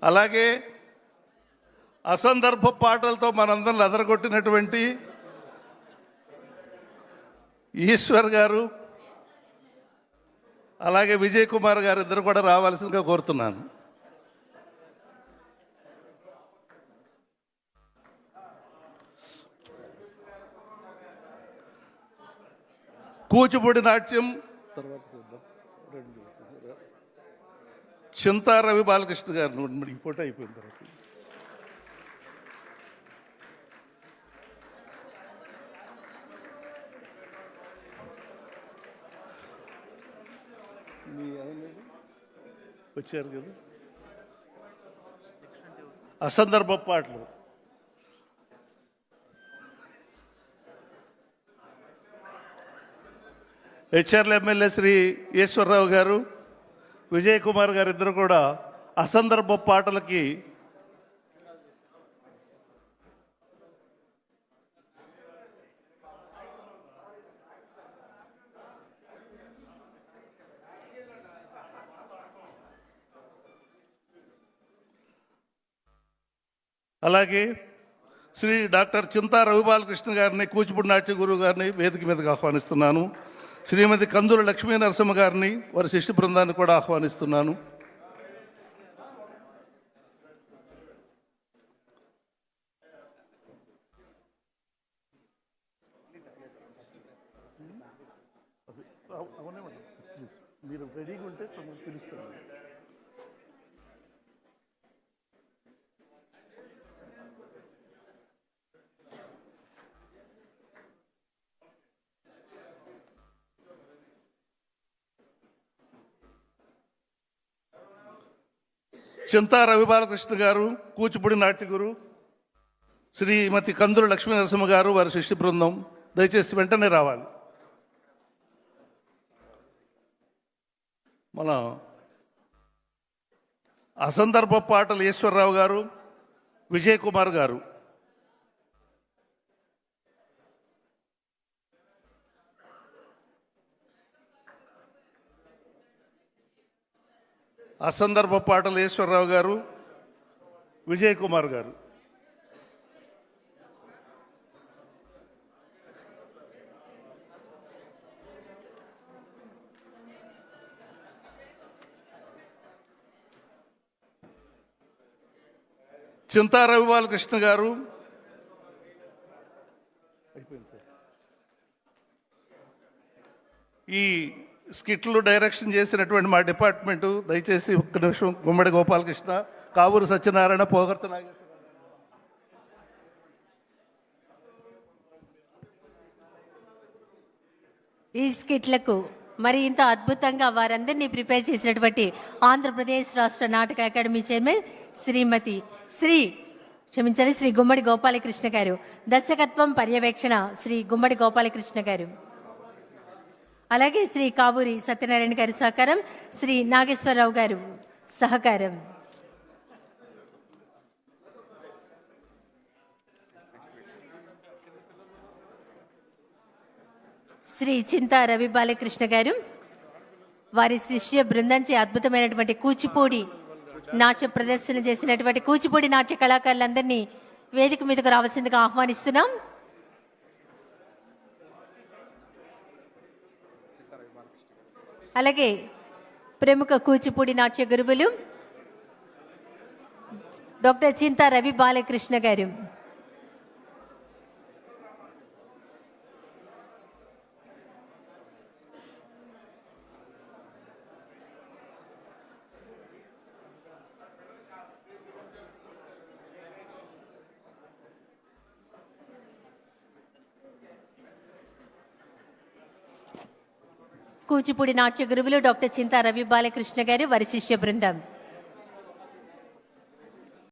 అలాగే అసందర్భ పాటలతో మనందరిని అదరగొట్టినటువంటి ఈశ్వర్ గారు అలాగే విజయ్ కుమార్ గారు ఇద్దరు కూడా రావాల్సిందిగా కోరుతున్నాను. కూచిపూడి నాట్యం చింతా రవి బాలకృష్ణ గారు. ఈ ఫోటో అయిపోయిన తర్వాత వచ్చారు కదా. అసందర్భ పాటలు హెచ్ఆర్ల ఎమ్మెల్యే శ్రీ ఈశ్వరరావు గారు, విజయ్ కుమార్ గారు ఇద్దరు కూడా అసందర్భ పాటలకి అలాగే శ్రీ డాక్టర్ చింతా రవిబాలకృష్ణ గారిని, కూచిపూడి నాట్య గురువు గారిని వేదిక మీదకి ఆహ్వానిస్తున్నాను. శ్రీమతి కందుల లక్ష్మీ నరసింహ గారిని, వారి శిష్య బృందాన్ని కూడా ఆహ్వానిస్తున్నాను. మీరు రెడీగా ఉంటే పిలుస్తున్నాను. చింతా రవి బాలకృష్ణ గారు, కూచిపూడి నాట్య గురు, శ్రీమతి కందుల లక్ష్మీ నరసింహ గారు, వారి శిష్య బృందం దయచేసి వెంటనే రావాలి. మన అసందర్భ పాటలు ఈశ్వరరావు గారు, విజయ్ కుమార్ గారు. అసందర్భ పాటలు ఈశ్వరరావు గారు, విజయ్ కుమార్ గారు. చింతా రవి బాలకృష్ణ గారు. ఈ స్కిట్లు డైరెక్షన్ చేసినటువంటి మా డిపార్ట్మెంటు దయచేసి ఒక్క నిమిషం. గుమ్మడి గోపాలకృష్ణ, కావూరు సత్యనారాయణ, పోగర్త నాగేశ్వర. ఈ స్కిట్లకు మరి ఇంత అద్భుతంగా వారందరినీ ప్రిపేర్ చేసినటువంటి ఆంధ్రప్రదేశ్ రాష్ట్ర నాటక అకాడమీ చైర్మన్ శ్రీ గుమ్మడి గోపాలకృష్ణ గారు, దర్శకత్వం పర్యవేక్షణ శ్రీ గుమ్మడి గోపాలకృష్ణ గారు, అలాగే శ్రీ కావూరి సత్యనారాయణ గారి సహకారం, శ్రీ నాగేశ్వరరావు గారు సహకారం. శ్రీ చింతా రవి బాలకృష్ణ గారు, వారి శిష్య బృందంచే అద్భుతమైనటువంటి కూచిపూడి నాట్య ప్రదర్శన చేసినటువంటి కూచిపూడి నాట్య కళాకారులందరినీ వేదిక మీదకు రావాల్సిందిగా ఆహ్వానిస్తున్నాం. అలాగే ప్రముఖ కూచిపూడి నాట్య గురువులు డాక్టర్ చింతా రవి బాలకృష్ణ గారు, కూచిపూడి నాట్య గురువులు డాక్టర్ చింతా రవి బాలకృష్ణ గారు, వారి శిష్య బృందం.